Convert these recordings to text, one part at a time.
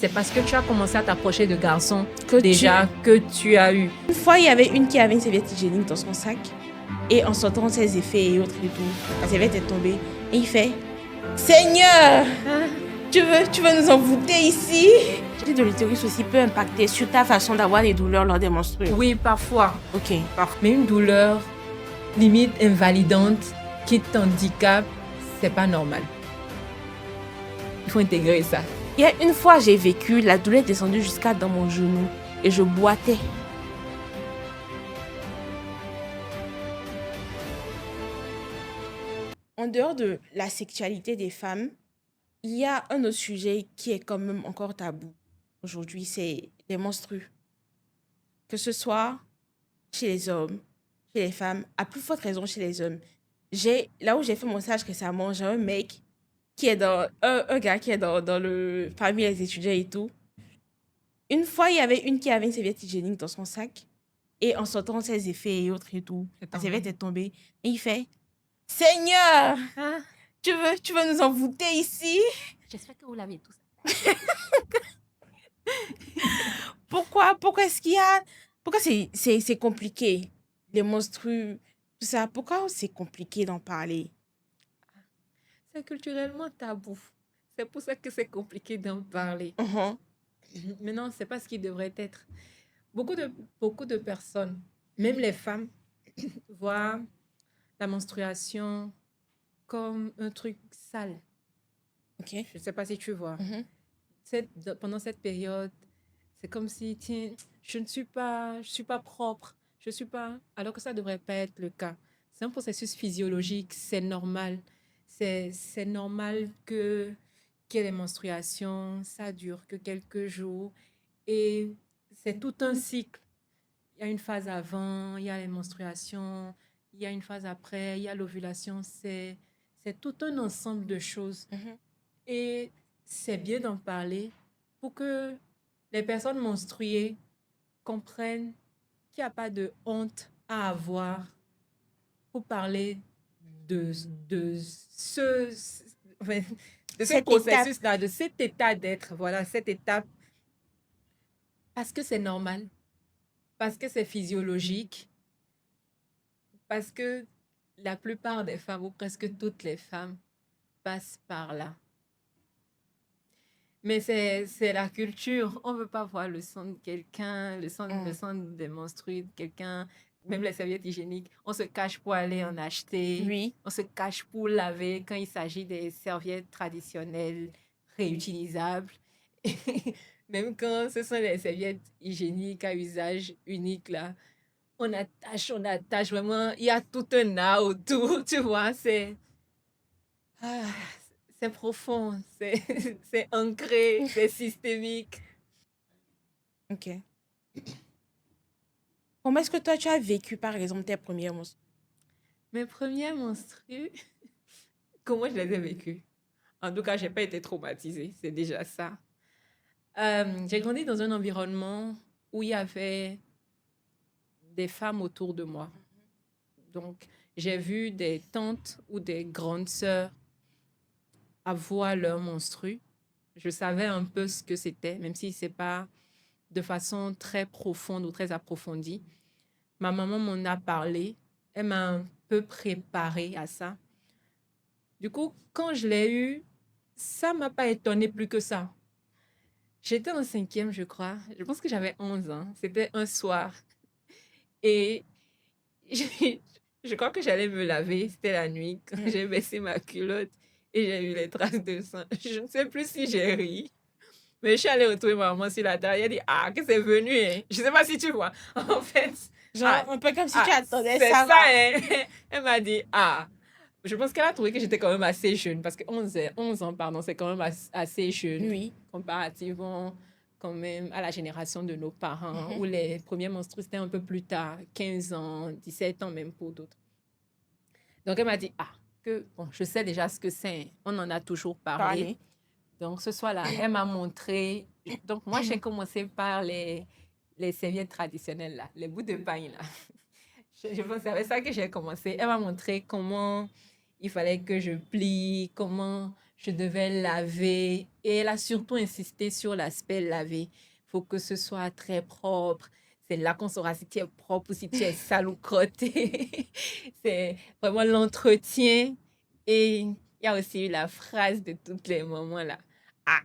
C'est parce que tu as commencé à t'approcher de garçons Que que tu as eu. Une fois, il y avait une qui avait une serviette hygiénique dans son sac. Et en sortant ses effets et autres et tout, la serviette est tombée. Et il fait « Seigneur, tu veux nous envoûter ici ?» De l'utérus aussi peut impacter sur ta façon d'avoir des douleurs lors des menstrues. Oui, parfois. Ok. Mais une douleur limite invalidante qui t'handicape, c'est pas normal. Il faut intégrer ça. Il y a une fois, j'ai vécu, la douleur est descendue jusqu'à dans mon genou et je boitais. En dehors de la sexualité des femmes, il y a un autre sujet qui est quand même encore tabou aujourd'hui, c'est les menstrues. Que ce soit chez les hommes, chez les femmes, à plus forte raison chez les hommes. Là où j'ai fait mon stage récemment, j'ai un mec qui est un gars qui est parmi les étudiants et tout. Une fois, il y avait une qui avait une serviette hygiénique dans son sac. Et en sortant ses effets et autres et tout, la serviette est tombée. Et il fait « Seigneur, tu veux nous envoûter ici ?» J'espère que vous l'avez tous. Pourquoi est-ce qu'il y a... Pourquoi c'est compliqué, les menstrues, tout ça? Pourquoi c'est compliqué d'en parler? C'est culturellement tabou. C'est pour ça que c'est compliqué d'en parler. Mais non, c'est pas ce qui devrait être. Beaucoup de personnes, même les femmes, voient la menstruation comme un truc sale. Ok. Je ne sais pas si tu vois. Pendant cette période, c'est comme si, tiens, je suis pas propre, je suis pas... Alors que ça ne devrait pas être le cas. C'est un processus physiologique, c'est normal. C'est normal qu'il y ait les menstruations, ça dure que quelques jours. Et c'est tout un cycle. Il y a une phase avant, il y a les menstruations, il y a une phase après, il y a l'ovulation. C'est tout un ensemble de choses. Et c'est bien d'en parler pour que les personnes menstruées comprennent qu'il n'y a pas de honte à avoir pour parler de ce processus-là, de cet état d'être, voilà, cette étape. Parce que c'est normal, parce que c'est physiologique, parce que la plupart des femmes, ou presque toutes les femmes, passent par là. Mais c'est la culture. On ne veut pas voir le sang de quelqu'un, le sang des menstrues de quelqu'un, même les serviettes hygiéniques. On se cache pour aller en acheter. Oui. On se cache pour laver quand il s'agit des serviettes traditionnelles, réutilisables. Même quand ce sont les serviettes hygiéniques à usage unique, là, on attache vraiment. Il y a tout un art autour, tu vois. C'est profond, c'est ancré, c'est systémique. Ok. Comment est-ce que toi, tu as vécu, par exemple, tes premières menstrues? Mes premières menstrues, comment je les ai vécues? En tout cas, je n'ai pas été traumatisée, c'est déjà ça. J'ai grandi dans un environnement où il y avait des femmes autour de moi. Donc, j'ai vu des tantes ou des grandes sœurs avoir leurs menstrues. Je savais un peu ce que c'était, même si ce n'est pas de façon très profonde ou très approfondie. Ma maman m'en a parlé. Elle m'a un peu préparée à ça. Du coup, quand je l'ai eu, ça ne m'a pas étonnée plus que ça. J'étais en 5e, je crois. Je pense que j'avais 11 ans. C'était un soir. Et je crois que j'allais me laver. C'était la nuit. Quand j'ai baissé ma culotte et j'ai eu les traces de sang. Je ne sais plus si j'ai ri. Mais je suis allée retrouver ma maman sur la table. Elle a dit, ah, que c'est venu, hein. Je ne sais pas si tu vois. En fait... Genre, un peu comme si tu attendais c'est ça. Ça, hein. Elle m'a dit, je pense qu'elle a trouvé que j'étais quand même assez jeune, parce que 11 ans, pardon, c'est quand même assez jeune. Oui. Comparativement quand même à la génération de nos parents, où les premiers menstrues, c'était un peu plus tard, 15 ans, 17 ans même pour d'autres. Donc, elle m'a dit, je sais déjà ce que c'est. On en a toujours parlé. Donc, ce soir-là, elle m'a montré. Donc, moi, j'ai commencé par les serviettes traditionnelles, là, les bouts de pain, là. Je pense que c'est avec ça que j'ai commencé. Elle m'a montré comment il fallait que je plie, comment je devais laver. Et elle a surtout insisté sur l'aspect laver. Il faut que ce soit très propre. C'est là qu'on saura si tu es propre ou si tu es sale ou crotté. C'est vraiment l'entretien. Et il y a aussi eu la phrase de tous les moments là. Ah,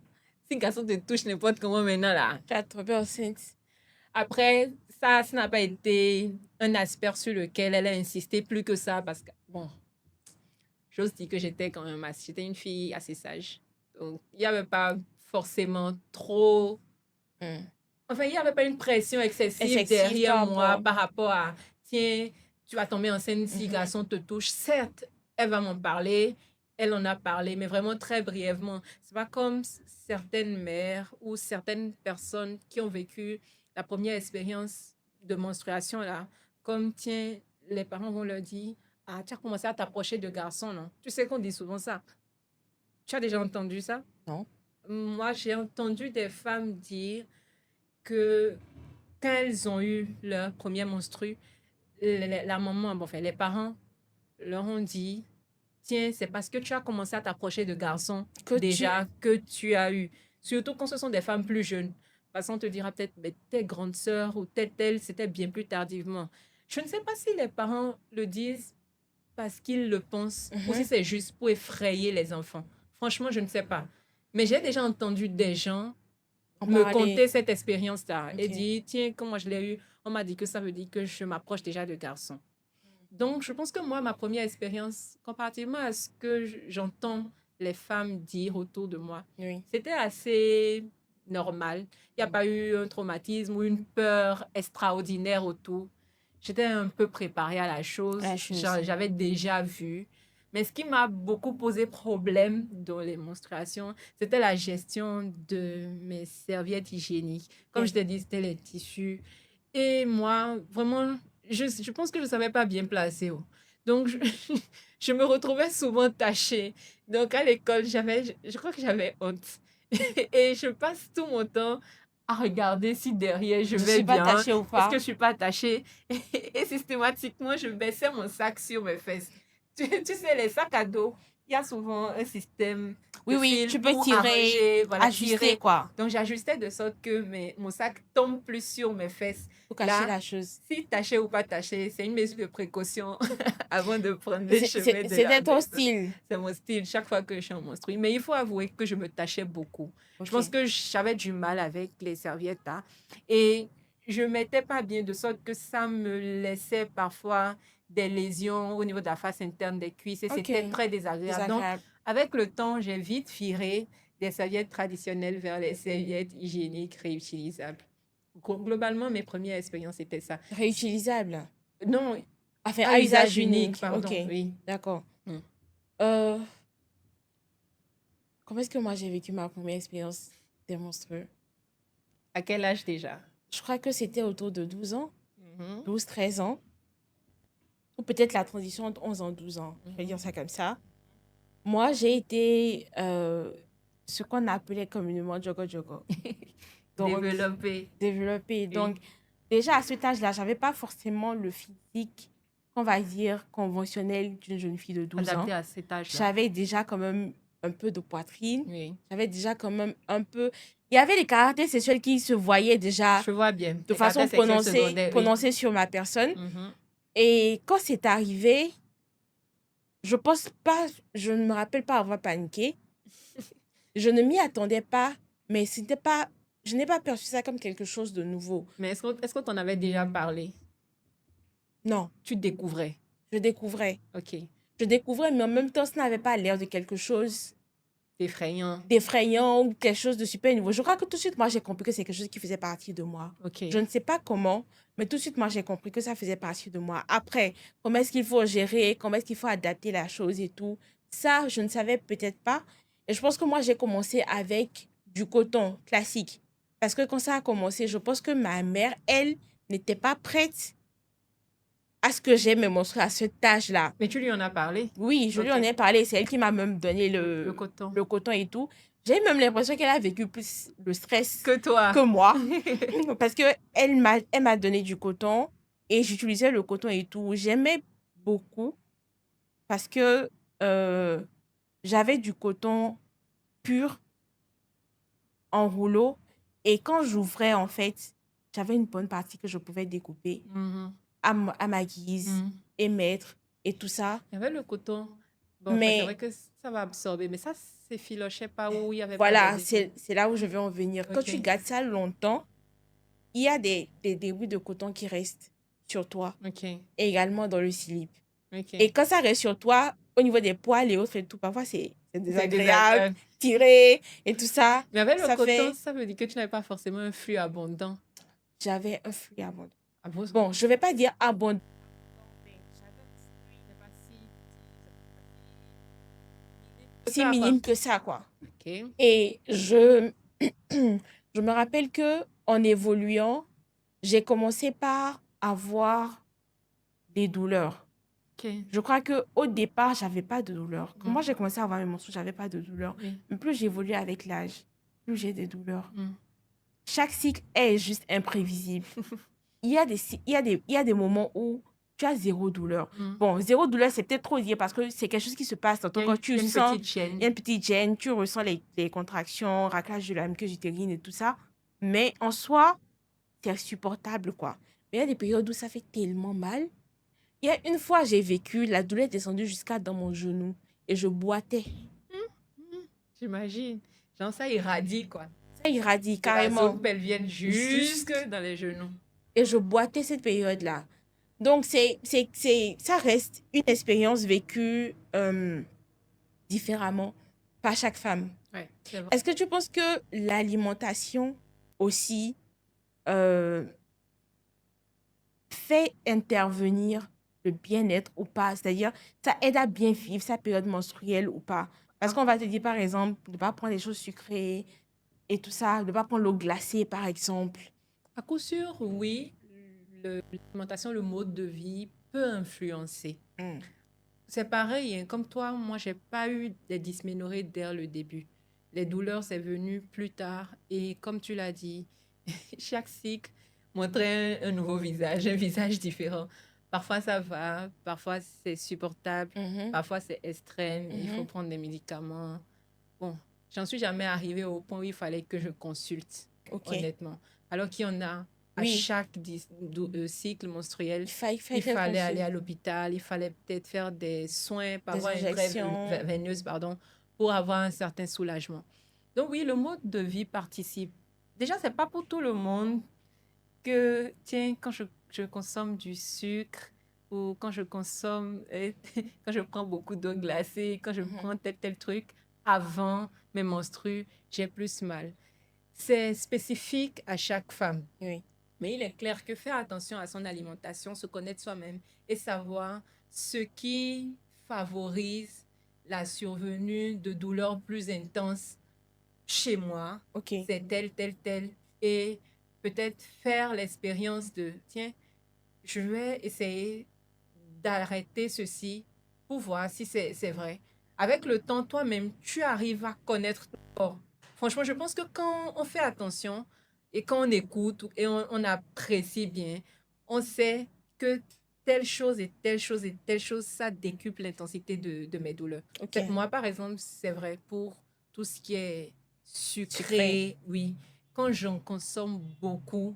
si un garçon te touche n'importe comment maintenant là. Tu as tombé enceinte. Après, ça n'a pas été un aspect sur lequel elle a insisté plus que ça parce que, bon, j'ose dire que j'étais une fille assez sage. Donc, il n'y avait pas forcément trop. Hmm. Enfin, il n'y avait pas une pression excessive Excessif derrière par moi rapport. par rapport à, tiens, tu vas tomber enceinte si Mhm. garçon te touche. Certes, elle va m'en parler, elle en a parlé, mais vraiment très brièvement. C'est pas comme certaines mères ou certaines personnes qui ont vécu la première expérience de menstruation, là. Comme, tiens, les parents vont leur dire, ah, tu as commencé à t'approcher de garçons, non? Tu sais qu'on dit souvent ça. Tu as déjà entendu ça? Non. Moi, j'ai entendu des femmes dire que quand elles ont eu leur premier menstru, la maman, bon, enfin, les parents leur ont dit, tiens, c'est parce que tu as commencé à t'approcher de garçons Que tu... déjà que tu as eu. Surtout quand ce sont des femmes plus jeunes. Parce qu'on te dira peut-être, mais tes grandes sœurs ou telle, c'était bien plus tardivement. Je ne sais pas si les parents le disent parce qu'ils le pensent ou si Mhm. c'est juste pour effrayer les enfants. Franchement, je ne sais pas. Mais j'ai déjà entendu des gens En me parler. conter cette expérience-là et Ok. dire, tiens, comment je l'ai eu, on m'a dit que ça veut dire que je m'approche déjà de garçons. Donc, je pense que moi, ma première expérience, comparativement à ce que j'entends les femmes dire autour de moi, Oui. c'était assez normal. Il n'y a pas eu un traumatisme ou une peur extraordinaire autour. J'étais un peu préparée à la chose. La chose. J'avais déjà vu. Mais ce qui m'a beaucoup posé problème dans les menstruations, c'était la gestion de mes serviettes hygiéniques. Comme Ok. je t'ai dit, c'était les tissus. Et moi, vraiment, je pense que je ne savais pas bien placer. Oh. Donc, je me retrouvais souvent tachée. Donc, à l'école, je crois que j'avais honte. Et je passe tout mon temps à regarder si derrière je Je vais suis pas bien. attachée ou Est-ce que pas. je suis pas attachée? Et systématiquement, je baissais mon sac sur mes fesses. Tu sais, les sacs à dos, il y a souvent un système Oui, de oui, fil tu peux pour tirer, arranger, voilà, ajuster tirer. quoi. Donc, j'ajustais de sorte que mon sac tombe plus sur mes fesses. Pour cacher Là, la chose. si taché ou pas taché, c'est une mesure de précaution avant de prendre le chemin de la C'était ton maison. style. C'est mon style chaque fois que je suis en menstruée. Mais il faut avouer que je me tachais beaucoup. Je pense Ok. que j'avais du mal avec les serviettes. Hein, et je ne mettais pas bien de sorte que ça me laissait parfois des lésions au niveau de la face interne des cuisses. Et c'était Ok. très désagréable. Donc, Désagréable. avec le temps, j'ai vite viré des serviettes traditionnelles vers les serviettes hygiéniques réutilisables. Globalement, mes premières expériences étaient ça. Réutilisable. Non, Enfin, à à usage usage unique, unique. Ok. pardon, oui. D'accord. Mm. Euh, comment est-ce que moi j'ai vécu ma première expérience des menstrues? À quel âge déjà? Je crois que c'était autour de 12 ans, Mhm, 12 13 ans. Ou peut-être la transition entre 11 ans, 12 ans. Je vais dire mhm. ça comme ça. Moi, j'ai été ce qu'on appelait communément Jogo Jogo. Donc, Développé. développée. Oui. Donc, déjà à cet âge-là, j'avais pas forcément le physique, on va dire, conventionnel d'une jeune fille de 12 ans. Adapté à cet âge-là. J'avais déjà quand même un peu de poitrine. Oui. J'avais déjà quand même un peu... Il y avait des caractères sexuels qui se voyaient déjà Je vois bien. de Les caractères façon sexuels secondaires, oui. prononcée sur ma personne. Mhm. Et quand c'est arrivé, je pense pas, je ne me rappelle pas avoir paniqué. Je ne m'y attendais pas, mais c'était pas, je n'ai pas perçu ça comme quelque chose de nouveau. Mais est-ce qu'on t'en avait déjà parlé? Non, Tu découvrais. je découvrais. OK. Je découvrais, mais en même temps, ça n'avait pas l'air de quelque chose Effrayant. d'effrayant ou quelque chose de super nouveau. Je crois que tout de suite, moi, j'ai compris que c'est quelque chose qui faisait partie de moi. OK. Je ne sais pas comment, mais tout de suite, moi, j'ai compris que ça faisait partie de moi. Après, comment est-ce qu'il faut gérer, comment est-ce qu'il faut adapter la chose et tout, ça, je ne savais peut-être pas. Et je pense que moi, j'ai commencé avec du coton classique. Parce que quand ça a commencé, je pense que ma mère, elle, n'était pas prête à ce que j'ai mes menstrues à cet âge-là. Mais tu lui en as parlé? Oui, je lui en OK. ai parlé. C'est elle qui m'a même donné Le coton. le coton et tout. J'ai même l'impression qu'elle a vécu plus le stress Que toi. que moi. Parce que elle m'a donné du coton et j'utilisais le coton et tout. J'aimais beaucoup parce que j'avais du coton pur en rouleau. Et quand j'ouvrais, en fait, j'avais une bonne partie que je pouvais découper Mhm. à ma guise Mhm. et mettre et tout ça. Il y avait le coton. Bon, enfin, c'est Mais vrai que ça va absorber, mais ça s'effilochait pas où il n'y avait pas voilà, d'adhésion. c'est là où je vais en venir. Quand tu Ok, gardes ça longtemps, il y a des débris de coton qui restent sur toi ok, et également dans le slip. Et ok. quand ça reste sur toi, au niveau des poils et autres et tout, parfois c'est C'est désagréable, désagréable. tirer et tout ça. Mais avec le Ça coton, fait, ça veut dire que tu n'avais pas forcément un flux abondant. j'avais un flux abondant. Ah bon? Bon, je vais pas dire abondant. Si Ça, quoi. minime que ça, quoi. Ok, Et je me rappelle que en évoluant, j'ai commencé par avoir des douleurs. ok. Je crois que au départ, j'avais pas de douleurs. Quand Mm. moi j'ai commencé à avoir mes menstrues, j'avais pas de douleurs. Oui. Mais plus j'évolue avec l'âge, plus j'ai des douleurs. Mm. Chaque cycle est juste imprévisible. Il y a des moments où tu as zéro douleur. Mm. Bon, zéro douleur, c'est peut-être trop dire parce que c'est quelque chose qui se passe dans ton corps. Tu Il y a une sens, petite chaîne. il y a une petite gêne, tu ressens les contractions, raclage de la muqueuse utérine et tout ça. Mais en soi, c'est supportable, quoi. Mais il y a des périodes où ça fait tellement mal. Il y a une fois, j'ai vécu, la douleur est descendue jusqu'à dans mon genou et je boitais. Mm. J'imagine. Genre, ça irradie, quoi. Ça irradie De la carrément. zone pelvienne jusque Juste. dans les genoux. Et je boitais cette période-là. Donc, ça reste une expérience vécue différemment par chaque femme. Ouais, c'est vrai. Est-ce que tu penses que l'alimentation aussi euh, fait intervenir le bien-être ou pas? C'est-à-dire, ça aide à bien vivre sa période menstruelle ou pas? Parce À, qu'on va te dire, par exemple, de ne pas prendre des choses sucrées et tout ça, de ne pas prendre l'eau glacée, par exemple. à coup sûr, oui, l'alimentation, le mode de vie peut influencer. Mm. C'est pareil, hein, comme toi, moi, j'ai pas eu des dysménorrhées dès le début. Les douleurs, c'est venu plus tard. Et comme tu l'as dit, chaque cycle montrait un nouveau visage, un visage différent. Parfois, ça va, parfois, c'est supportable, Mhm, parfois, c'est extrême, il faut mhm. prendre des médicaments. Bon, j'en suis jamais arrivée au point où il fallait que je consulte, Ok. honnêtement. Alors qu'il y en a à Oui, chaque cycle menstruel, il fallait il qu'elle fallait aller consulte. à l'hôpital, il fallait peut-être faire des soins par Des voie injections. veineuse, pardon, pour avoir un certain soulagement. Donc oui, le mode de vie participe. Déjà, c'est pas pour tout le monde que, tiens, quand je consomme du sucre ou quand je consomme, quand je prends beaucoup d'eau glacée, quand je Mhm. prends tel truc, avant mes menstrues, j'ai plus mal. C'est spécifique à chaque femme. Oui. Mais il est clair que faire attention à son alimentation, se connaître soi-même et savoir ce qui favorise la survenue de douleurs plus intenses chez moi, Ok. c'est tel. Et peut-être faire l'expérience de, tiens, je vais essayer d'arrêter ceci pour voir si c'est vrai. Avec le temps, toi-même, tu arrives à connaître ton corps. Franchement, je pense que quand on fait attention et quand on écoute et on apprécie bien, on sait que telle chose et telle chose et telle chose, ça décuple l'intensité de mes douleurs. Ok. Moi, par exemple, c'est vrai pour tout ce qui est Sucré. sucré, oui. Quand j'en consomme beaucoup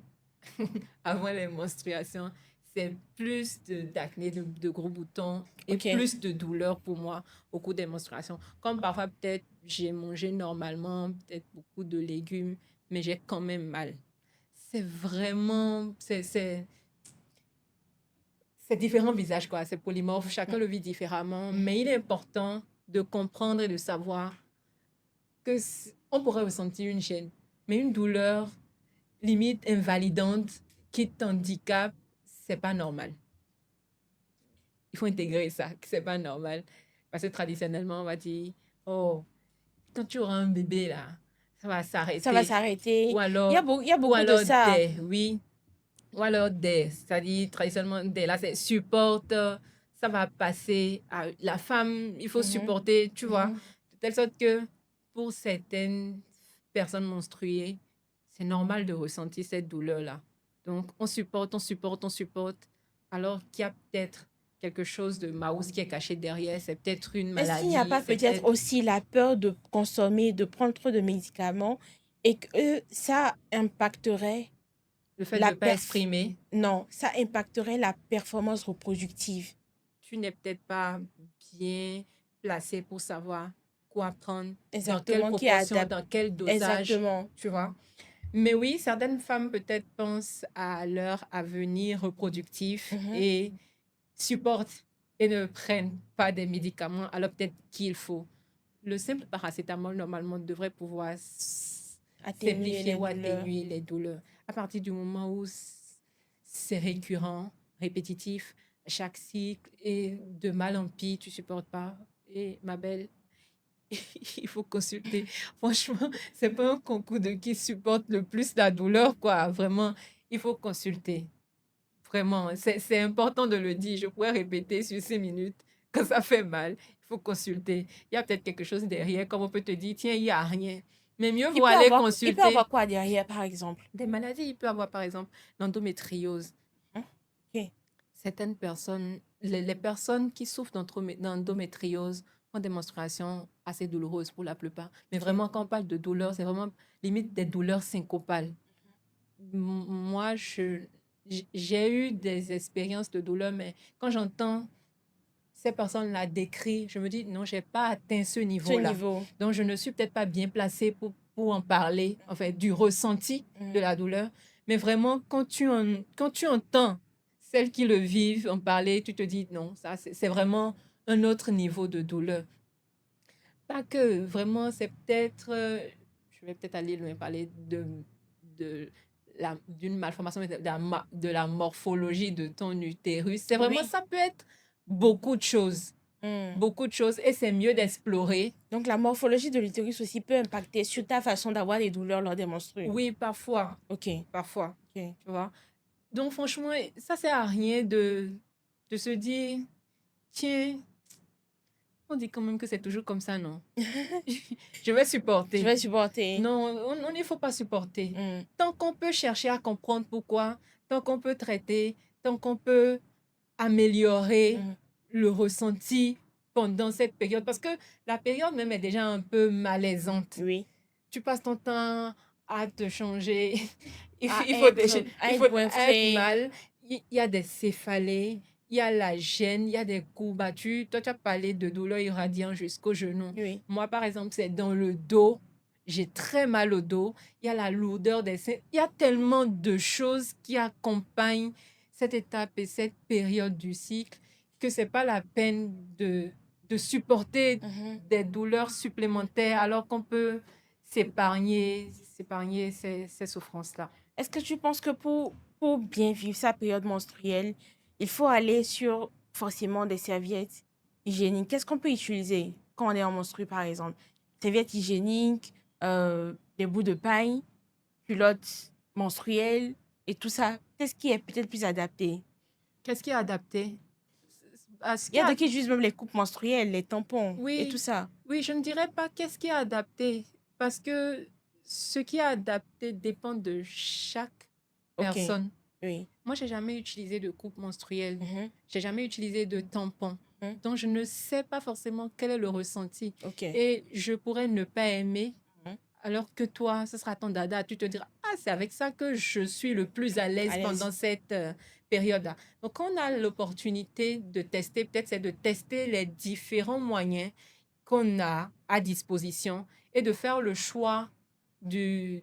avant les menstruations, c'est plus d'acné, de gros boutons et Ok. plus de douleur pour moi au cours des menstruations. Comme parfois, peut-être, j'ai mangé normalement, peut-être beaucoup de légumes, mais j'ai quand même mal. C'est vraiment, c'est différents visages, quoi. C'est polymorphe, chacun le vit différemment, mais il est important de comprendre et de savoir que on pourrait ressentir une gêne, mais une douleur limite invalidante qui t'handicape, c'est pas normal. Il faut intégrer ça, que c'est pas normal. Parce que traditionnellement, on va dire, oh, quand tu auras un bébé là, ça va Ça va s'arrêter. s'arrêter. Ou alors, Il y a ou beaucoup de alors ça. des, oui. Ou alors des, c'est-à-dire traditionnellement des, là c'est supporte, ça va passer à la femme, il faut Mhm, supporter, tu vois. mhm. De telle sorte que pour certaines personnes menstruées, c'est normal de ressentir cette douleur-là. Donc on supporte, alors qu'il y a peut-être quelque chose de mouse qui est caché derrière. C'est peut-être une Est-ce qu'il n'y a maladie. pas C'est peut-être peut-être aussi la peur de consommer, de prendre trop de médicaments et que ça impacterait le fait de la ne pas perf... exprimer. Non, ça impacterait la performance reproductive. Tu n'es peut-être pas bien placé pour savoir quoi prendre, dans quelle Exactement, qui est proportion, adapté. dans quel dosage, Exactement. tu vois. Mais oui, certaines femmes peut-être pensent à leur avenir reproductif Mhm. et supportent et ne prennent pas des médicaments alors peut-être qu'il faut. Le simple paracétamol, normalement, devrait pouvoir Atténuer simplifier les ou douleurs. atténuer les douleurs. À partir du moment où c'est récurrent, répétitif, chaque cycle, et de mal en pis, tu supportes pas. Et ma belle, il faut consulter. Franchement, c'est pas un concours de qui supporte le plus la douleur, quoi. Vraiment, il faut consulter. Vraiment, c'est important de le dire. Je pourrais répéter sur 6 minutes quand ça fait mal. Il faut consulter. Il y a peut-être quelque chose derrière, comme on peut te dire, tiens, il n'y a rien. Mais mieux vaut aller Il peut consulter. avoir quoi derrière, par exemple? Des maladies, il peut avoir par exemple l'endométriose. Hein? Ok. Certaines personnes, les personnes qui souffrent d'endométriose ont des menstruations assez douloureuses pour la plupart. Mais Ok. vraiment, quand on parle de douleur, c'est vraiment limite des douleurs syncopales. Moi, j'ai eu des expériences de douleur, mais quand j'entends ces personnes-là décrire, je me dis, non, je n'ai pas atteint ce Ce niveau-là. niveau. Donc, je ne suis peut-être pas bien placée pour en parler, en fait, du ressenti de la douleur. Mais vraiment, quand tu entends celles qui le vivent en parler, tu te dis, non, ça, c'est vraiment un autre niveau de douleur. Pas que vraiment, c'est peut-être, je vais peut-être aller loin, parler de d'une malformation, mais de la morphologie de ton utérus. C'est vraiment, Oui. ça peut être beaucoup de choses. Hmm. Beaucoup de choses. Et c'est mieux d'explorer. Donc, la morphologie de l'utérus aussi peut impacter sur ta façon d'avoir des douleurs lors des menstrues. Oui, parfois. Ok. Parfois. Ok. Tu vois. Donc, franchement, ça sert à rien de se dire, tiens, on dit quand même que c'est toujours comme ça, non? Je vais Je supporter. vais supporter. Non, il ne faut pas supporter. Hmm. Tant qu'on peut chercher à comprendre pourquoi, tant qu'on peut traiter, tant qu'on peut améliorer Hmm. le ressenti pendant cette période, parce que la période même est déjà un peu malaisante. Oui. Tu passes ton temps à te changer, il faut, À il faut, être, à il être faut être goinfré. mal, il y a des céphalées, il y a la gêne, il y a des courbatures. Toi, tu as parlé de douleur irradiant jusqu'au genou. Oui. Moi, par exemple, c'est dans le dos. J'ai très mal au dos. Il y a la lourdeur des seins. Il y a tellement de choses qui accompagnent cette étape et cette période du cycle que c'est pas la peine de supporter Mhm. des douleurs supplémentaires alors qu'on peut s'épargner ces souffrances-là. Est-ce que tu penses que pour bien vivre sa période menstruelle, il faut aller sur forcément des serviettes hygiéniques? Qu'est-ce qu'on peut utiliser quand on est en menstru, par exemple? Serviettes hygiéniques, des bouts de paille, culottes menstruelles et tout ça. Qu'est-ce qui est peut-être plus adapté? Qu'est-ce qui est adapté? Il y a de qui utilisent même les coupes menstruelles, les tampons et tout Oui, ça. oui, je ne dirais pas qu'est-ce qui est adapté, parce que ce qui est adapté dépend de chaque Ok, personne. oui. Moi, j'ai jamais utilisé de coupe menstruelle. Mhm, J'ai jamais utilisé de tampon. mhm. Donc, je ne sais pas forcément quel est le ressenti. Ok. Et je pourrais ne pas aimer, Mhm. alors que toi, ce sera ton dada. Tu te diras, ah, c'est avec ça que je suis le plus à l'aise À l'aise. pendant cette période-là. Donc, quand on a l'opportunité de tester, peut-être c'est de tester les différents moyens qu'on a à disposition et de faire le choix du,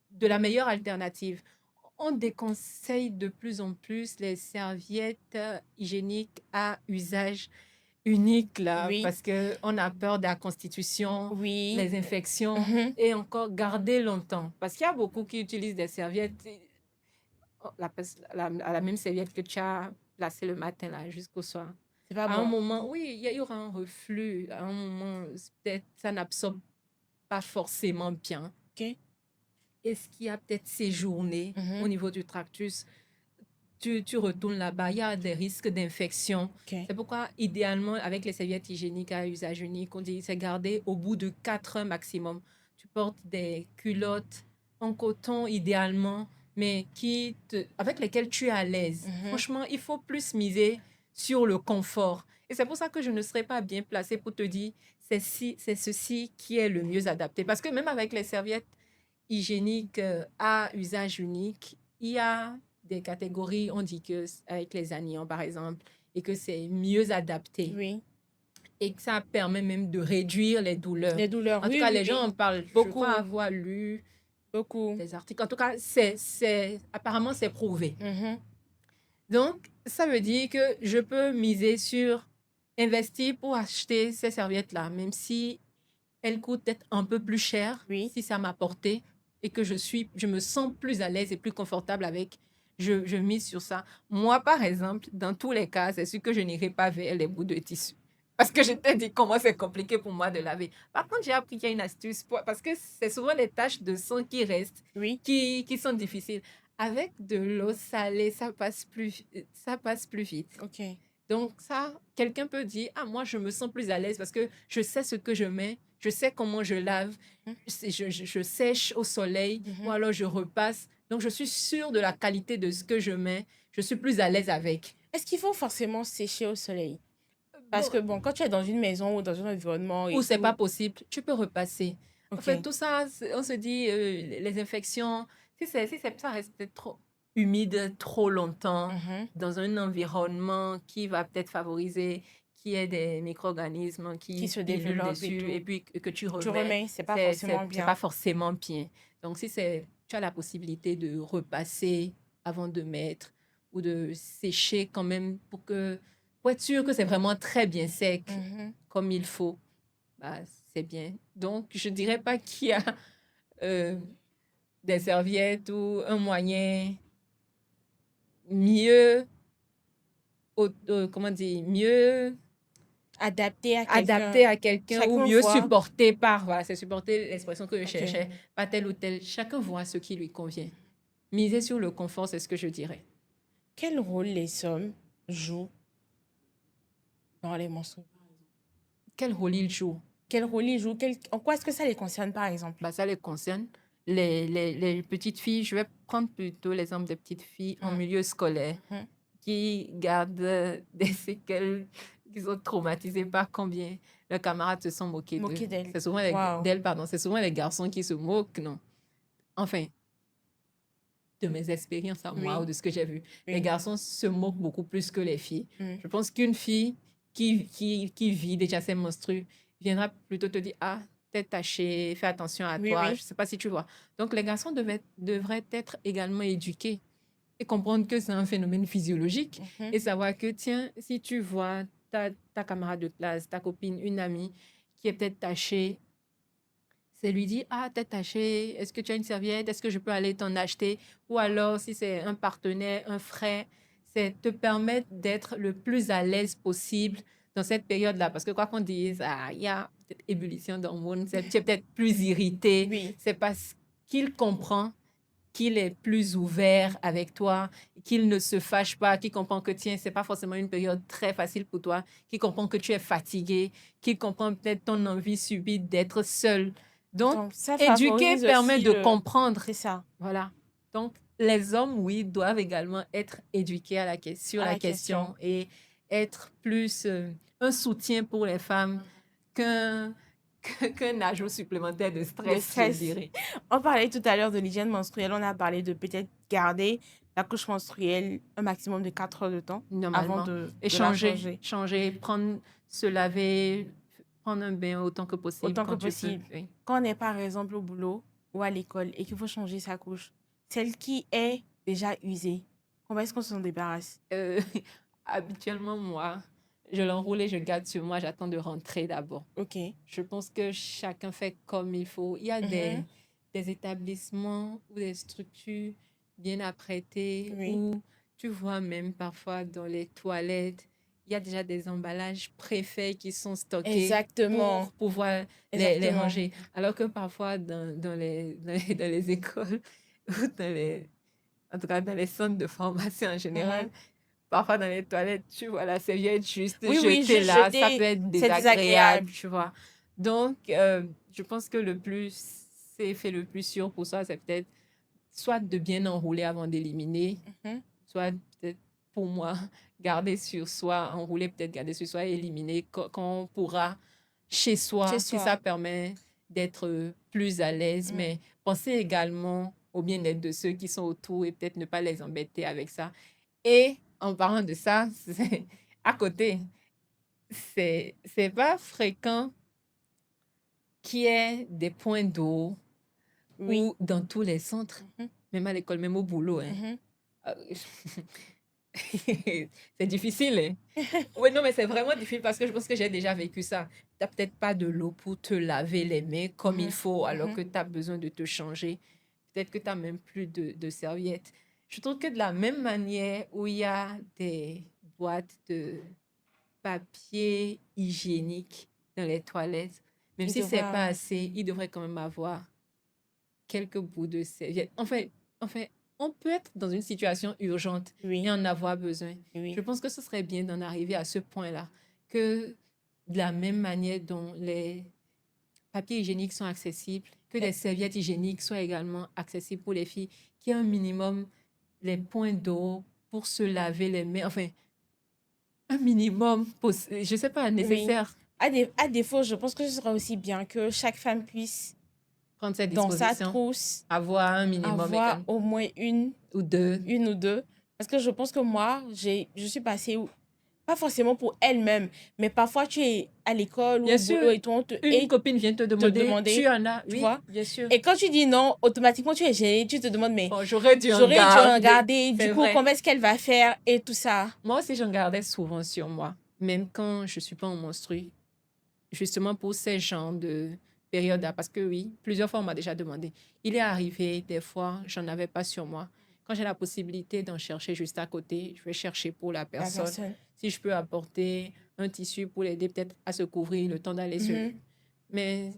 de la meilleure alternative. On déconseille de plus en plus les serviettes hygiéniques à usage unique là, Oui, parce qu'on a peur de la constitution, oui. les infections Mhm. et encore garder longtemps. Parce qu'il y a beaucoup qui utilisent des serviettes, la même serviette que tu as placée le matin là jusqu'au soir. C'est pas À un bon. moment, oui, il y aura un reflux. À un moment, peut-être ça n'absorbe pas forcément bien. Ok. Est-ce qu'il y a peut-être séjourné au Mhm. niveau du tractus? Tu retournes là-bas, il y a des risques d'infection. Ok. C'est pourquoi, idéalement, avec les serviettes hygiéniques à usage unique, on dit c'est garder au bout de 4 heures maximum. Tu portes des culottes en coton, idéalement, mais avec lesquelles tu es à l'aise. Mhm. Franchement, il faut plus miser sur le confort. Et c'est pour ça que je ne serais pas bien placée pour te dire c'est ceci qui est le mieux adapté. Parce que même avec les serviettes hygiéniques à usage unique, il y a des catégories, on dit que avec les anions par exemple, et que c'est mieux adapté Oui. et que ça permet même de réduire les douleurs. Les douleurs, En tout oui, cas, oui, les gens oui. en parlent. Je Beaucoup, crois avoir lu beaucoup. des articles. En tout cas, apparemment, c'est prouvé. Mhm. Donc, ça veut dire que je peux miser sur investir pour acheter ces serviettes-là, même si elles coûtent peut-être un peu plus cher, Oui. si ça m'a porté et que je me sens plus à l'aise et plus confortable avec, je mise sur ça. Moi, par exemple, dans tous les cas, c'est sûr que je n'irai pas vers les bouts de tissu. Parce que je t'ai dit comment c'est compliqué pour moi de laver. Par contre, j'ai appris qu'il y a une astuce, parce que c'est souvent les taches de sang qui restent, Oui. qui sont difficiles. Avec de l'eau salée, ça passe plus vite. OK. Donc ça, quelqu'un peut dire, ah, moi, je me sens plus à l'aise parce que je sais ce que je mets, je sais comment je lave, Mhm. je sèche au soleil ou Mhm. alors je repasse. Donc, je suis sûre de la qualité de ce que je mets. Je suis plus à l'aise avec. Est-ce qu'il faut forcément sécher au soleil? Parce Bon, que bon, quand tu es dans une maison ou dans un environnement ou et c'est pas tout. possible, tu peux repasser. En fait, OK. tout ça, on se dit, les infections, ça reste peut-être trop humide trop longtemps Mhm. dans un environnement qui va peut-être favoriser qu'il y ait des micro-organismes Qui qui se piululent développe et dessus et tout. puis que tu Tu remets, remets, c'est pas forcément c'est pas bien. forcément bien. Donc, si tu as la possibilité de repasser avant de mettre ou de sécher quand même pour être sûr que c'est vraiment très bien sec Mhm. comme il faut, bah, c'est bien. Donc, je dirais pas qu'il y a euh, des serviettes ou un moyen mieux, comment dire, mieux Adapté à quelqu'un. adapté à quelqu'un ou Chacun mieux voit. supporté par, voilà, c'est supporter l'expression que je OK. cherchais, pas tel ou tel. Chacun voit ce qui lui convient. Miser sur le confort, c'est ce que je dirais. Quel rôle les hommes jouent dans les menstrues? Quel rôle il joue? Quel rôle ils jouent? En quoi est-ce que ça les concerne, par exemple? Bah, ça les concerne. Les petites filles, je vais prendre plutôt l'exemple des petites filles en Mm. milieu scolaire Mhm. qui gardent des séquelles, qui sont traumatisées par combien leurs camarades se sont moqués d'eux. Moquer d'elle. C'est souvent Waouh. d'elles, pardon, c'est souvent les garçons qui se moquent, non. Enfin, de mes expériences à moi ou Oui. de ce que j'ai vu. Les Oui. garçons se moquent beaucoup plus que les filles. Mm. Je pense qu'une fille qui vit déjà ses menstrues viendra plutôt te dire, ah, t'es tachée, fais attention à Oui, toi. Je oui. ne sais pas si tu vois. Donc, les garçons devraient être également éduqués et comprendre que c'est un phénomène physiologique Mhm. et savoir que, tiens, si tu vois ta camarade de classe, ta copine, une amie qui est peut-être tachée, c'est lui dire, ah, t'es taché, est-ce que tu as une serviette, est-ce que je peux aller t'en acheter? Ou alors, si c'est un partenaire, un frère, c'est te permettre d'être le plus à l'aise possible dans cette période-là. Parce que quoi qu'on dise, ah, il y a peut-être ébullition d'hormones, tu es peut-être plus irrité, Oui. c'est parce qu'il comprend qu'il est plus ouvert avec toi, qu'il ne se fâche pas, qu'il comprend que, tiens, c'est pas forcément une période très facile pour toi, qu'il comprend que tu es fatigué, qu'il comprend peut-être ton envie subite d'être seul. Donc, Donc, ça éduquer favorise permet aussi de le... comprendre. C'est ça, Voilà. Donc, les hommes, oui, doivent également être éduqués sur à la la question. question et être plus un soutien pour les femmes qu'un qu'un ajout supplémentaire de Le stress, je stress. dirais. On parlait tout à l'heure de l'hygiène menstruelle. On a parlé de peut-être garder la couche menstruelle un maximum de 4 heures de temps avant Normalement. Et de la changer, changer changer, se laver, prendre un bain autant que possible autant que quand tu peux. possible. Oui. Quand on est par exemple au boulot ou à l'école et qu'il faut changer sa couche, celle qui est déjà usée, comment est-ce qu'on s'en débarrasse? Euh, habituellement, moi, je l'enroule et je garde sur moi, j'attends de rentrer d'abord. OK. Je pense que chacun fait comme il faut. Il y a Mhm. des établissements ou des structures bien apprêtées Oui. où tu vois même parfois dans les toilettes, il y a déjà des emballages préfaits qui sont stockés Exactement. pour pouvoir les Exactement. ranger. Alors que parfois dans les écoles ou en tout cas dans les centres de formation en général, Mhm. parfois dans les toilettes, tu vois la serviette juste Oui, oui, jetée juste là, ça peut jeter, être c'est désagréable, désagréable. tu vois. Donc, je pense que c'est fait le plus sûr pour ça, c'est peut-être soit de bien enrouler avant d'éliminer, Mhm. soit peut-être pour moi, garder sur soi, enrouler, peut-être garder sur soi et éliminer quand on pourra chez Chez soi, si soi. ça permet d'être plus à l'aise. Mm. Mais pensez également au bien-être de ceux qui sont autour et peut-être ne pas les embêter avec ça. Et en parlant de ça, à côté, c'est pas fréquent qu'il y ait des points d'eau Oui. ou dans tous les centres, Mhm. même à l'école, même au boulot. Hein. Mhm. C'est difficile. Hein. Oui, non, mais c'est vraiment difficile parce que je pense que j'ai déjà vécu ça. Tu n'as peut-être pas de l'eau pour te laver les mains comme il Mhm. faut alors Mhm. que tu as besoin de te changer. Peut-être que tu n'as même plus de serviettes. Je trouve que de la même manière où il y a des boîtes de papier hygiénique dans les toilettes, même Il si c'est devra. pas assez, il devrait quand même avoir quelques bouts de serviette. Enfin, on peut être dans une situation urgente et Oui. en avoir besoin. Je Oui. pense que ce serait bien d'en arriver à ce point-là, que de la même manière dont les papiers hygiéniques sont accessibles, que les Eh, serviettes hygiéniques soient également accessibles pour les filles, qu'il y ait un minimum les points d'eau pour se laver les mains. Enfin, un minimum, je sais pas, Oui. nécessaire. À défaut, je pense que ce serait aussi bien que chaque femme puisse, Prendre cette dans sa disposition, trousse, avoir un minimum avoir également, au moins ou deux. une ou deux. Parce que je pense que moi, je suis passée, pas forcément pour elle-même, mais parfois tu es à l'école ou Bien au boulot sûr, et tout, une et copine vient te te demander, tu demander, en as? tu Oui, vois. bien sûr. Et quand tu dis non, automatiquement tu es gênée, tu te demandes, mais Bon, j'aurais dû en j'aurais dû en garder. garder, du C'est coup, vrai. comment est-ce qu'elle va faire et tout ça. Moi aussi, j'en gardais souvent sur moi, même quand je suis pas en menstruée, justement pour ces genres de périodes-là. Parce que oui, plusieurs fois, on m'a déjà demandé. Il est arrivé, des fois, j'en avais pas sur moi. Quand j'ai la possibilité d'en chercher juste à côté, je vais chercher pour la La personne. personne. Si je peux apporter un tissu pour l'aider peut-être à se couvrir le temps d'aller se... Mhm. Mais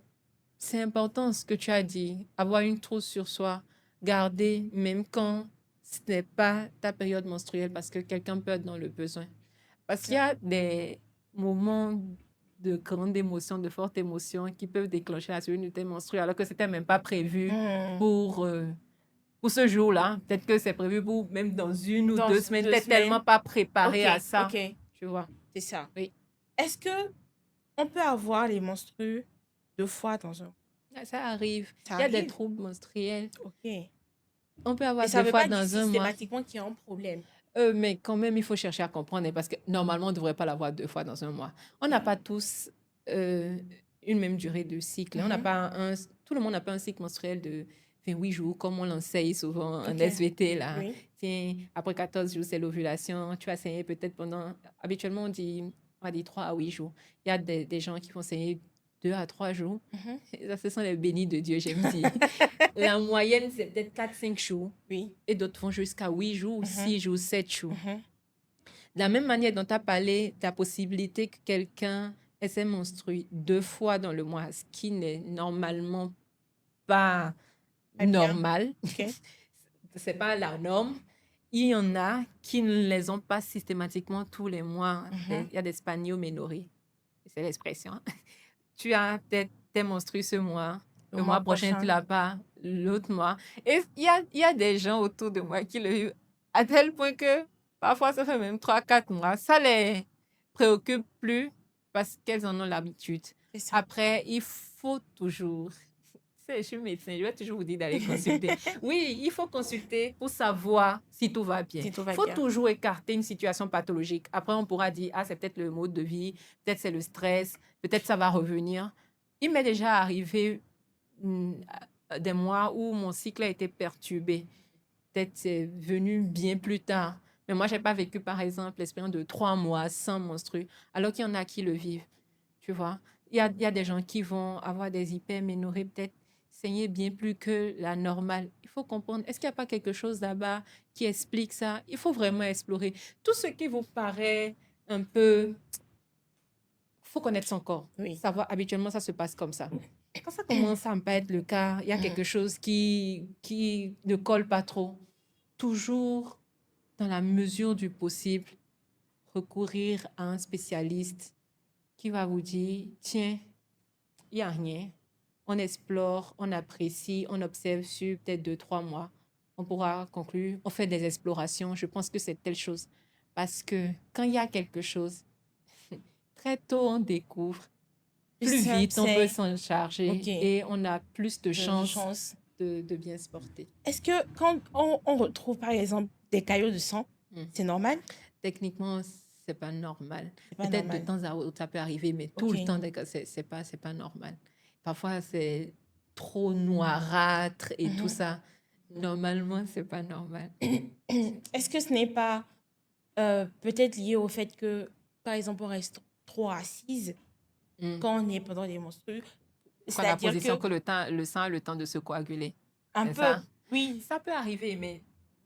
c'est important ce que tu as dit, avoir une trousse sur soi, garder même quand ce n'est pas ta période menstruelle parce que quelqu'un peut être dans le besoin. Parce qu'il y a des moments de grande émotion, de forte émotion qui peuvent déclencher la survenue menstruelle alors que c'était même pas prévu Mhm. pour, euh, pour ce jour-là. Peut-être que c'est prévu pour même dans une ou Dans 2 semaines. deux Tu n'es tellement semaines. pas préparé Ok, à ça. ok, Tu vois? c'est ça. Oui. Est-ce que on peut avoir les menstrues 2 fois dans un... Ça arrive. Ça Il y a des arrive. troubles menstruels. Ok. Mais On peut avoir ça deux ne veut fois pas dire dans un mois. systématiquement qu'il y a un problème. Mais quand même, il faut chercher à comprendre hein, parce que normalement, on ne devrait pas l'avoir 2 fois dans un mois. On n'a pas tous euh, une même durée de cycle. On n'a Mhm. pas tout le monde n'a pas un cycle menstruel de 28 jours, comme on l'enseigne souvent en Ok. SVT. Là. Oui. Tiens, après 14 jours, c'est l'ovulation. Tu vas saigner peut-être pendant. Habituellement, on dit 3 à 8 jours. Il y a des gens qui vont saigner 2 à 3 jours. Mhm. Et ça, ce sont les bénis de Dieu, j'aime dire. La moyenne, c'est peut-être 4 5 jours. Oui. Et d'autres vont jusqu'à 8 jours, Mhm. 6 jours, 7 jours. Mhm. De la même manière dont tu as parlé de la possibilité que quelqu'un ait ses menstrues 2 fois dans le mois, ce qui n'est normalement pas Très bien. normal, Ok. c'est pas la norme. Il y en a qui ne les ont pas systématiquement tous les mois. Mhm. Il y a des spanioménorrhées, c'est l'expression. Tu as tes menstrues ce mois, Le le mois mois prochain, tu prochain. l'as pas, l'autre mois. Et il y a des gens autour de moi qui l'ont eu à tel point que parfois, ça fait même 3 4 mois. Ça les préoccupe plus parce qu'elles en ont l'habitude. C'est ça. Après, il faut toujours, je suis médecin, je vais toujours vous dire d'aller consulter. Oui, il faut consulter pour savoir si tout va bien. Si tout Il va faut bien. toujours écarter une situation pathologique. Après, on pourra dire, ah, c'est peut-être le mode de vie, peut-être c'est le stress, peut-être ça va revenir. Il m'est déjà arrivé des mois où mon cycle a été perturbé. Peut-être c'est venu bien plus tard. Mais moi, je n'ai pas vécu, par exemple, l'expérience de 3 mois sans menstru, alors qu'il y en a qui le vivent. Tu vois, il y a des gens qui vont avoir des hyperménorrhées, peut-être saigner bien plus que la normale. Il faut comprendre, est-ce qu'il n'y a pas quelque chose là-bas qui explique ça? Il faut vraiment explorer. Tout ce qui vous paraît un peu... Il faut connaître son corps. Oui. Savoir, habituellement, ça se passe comme ça. Quand ça commence à ne pas être le cas, il y a quelque chose qui ne colle pas trop. Toujours, dans la mesure du possible, recourir à un spécialiste qui va vous dire, tiens, il n'y a rien. On explore, on apprécie, on observe sur peut-être 2 3 mois. On pourra conclure, on fait des explorations. Je pense que c'est telle chose. Parce que quand il y a quelque chose, très tôt on découvre, plus Ça, vite on peut c'est s'en charger ok. et on a plus de De chances chance. de bien se porter. Est-ce que quand on retrouve par exemple des caillots de sang, Mm. c'est normal? Techniquement, c'est pas normal. C'est pas Peut-être de normal. temps à autre, ça peut arriver, mais tout Ok. le temps, d'accord, c'est pas normal. Parfois, c'est trop noirâtre et tout Mhm. ça. Normalement, c'est pas normal. Est-ce que ce n'est pas peut-être lié au fait que, par exemple, on reste trop assise Mm. quand on est pendant les menstrues? Quoi, la C'est-à-dire position que, que le sang a le temps de se coaguler. un C'est peu, ça? oui, Ça peut arriver, mais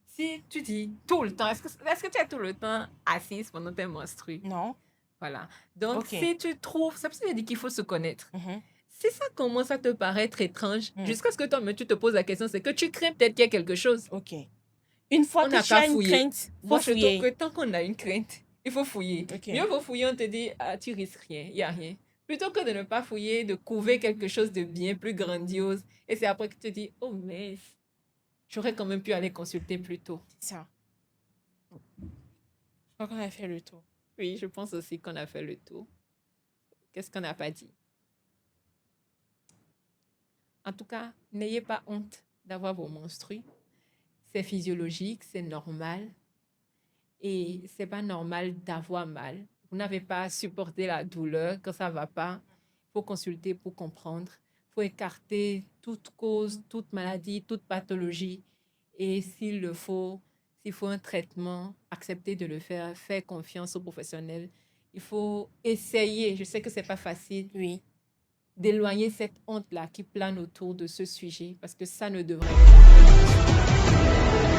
si tu dis tout le temps, est-ce que tu es tout le temps assise pendant tes menstrues? non, Voilà. Donc, ok. si tu trouves, c'est pour ça que je dis qu'il faut se connaître. Mhm. Si ça commence à te paraître étrange, Mm. jusqu'à ce que toi-même tu te poses la question, c'est que tu crains peut-être qu'il y a quelque chose. Ok. Une fois On que n'a tu qu'à as une fouiller. crainte, faut Moi, je trouve que fouiller. tant qu'on a une crainte, il faut fouiller. Ok. Mieux vaut fouiller, on te dit, ah, tu risques rien, il n'y a rien. Plutôt que de ne pas fouiller, de couver quelque chose de bien plus grandiose. Et c'est après que tu te dis, oh, mais j'aurais quand même pu aller consulter plus tôt. C'est ça. Je crois qu'on a fait le tour. Oui, je pense aussi qu'on a fait le tour. Qu'est-ce qu'on n'a pas dit? En tout cas, n'ayez pas honte d'avoir vos menstrues. C'est physiologique, c'est normal. Et c'est pas normal d'avoir mal. Vous n'avez pas à supporter la douleur quand ça va pas. Il faut consulter pour comprendre. Il faut écarter toute cause, toute maladie, toute pathologie. Et s'il le faut, s'il faut un traitement, accepter de le faire, faire confiance aux professionnels. Il faut essayer, je sais que c'est pas facile, Oui. d'éloigner cette honte-là qui plane autour de ce sujet parce que ça ne devrait pas.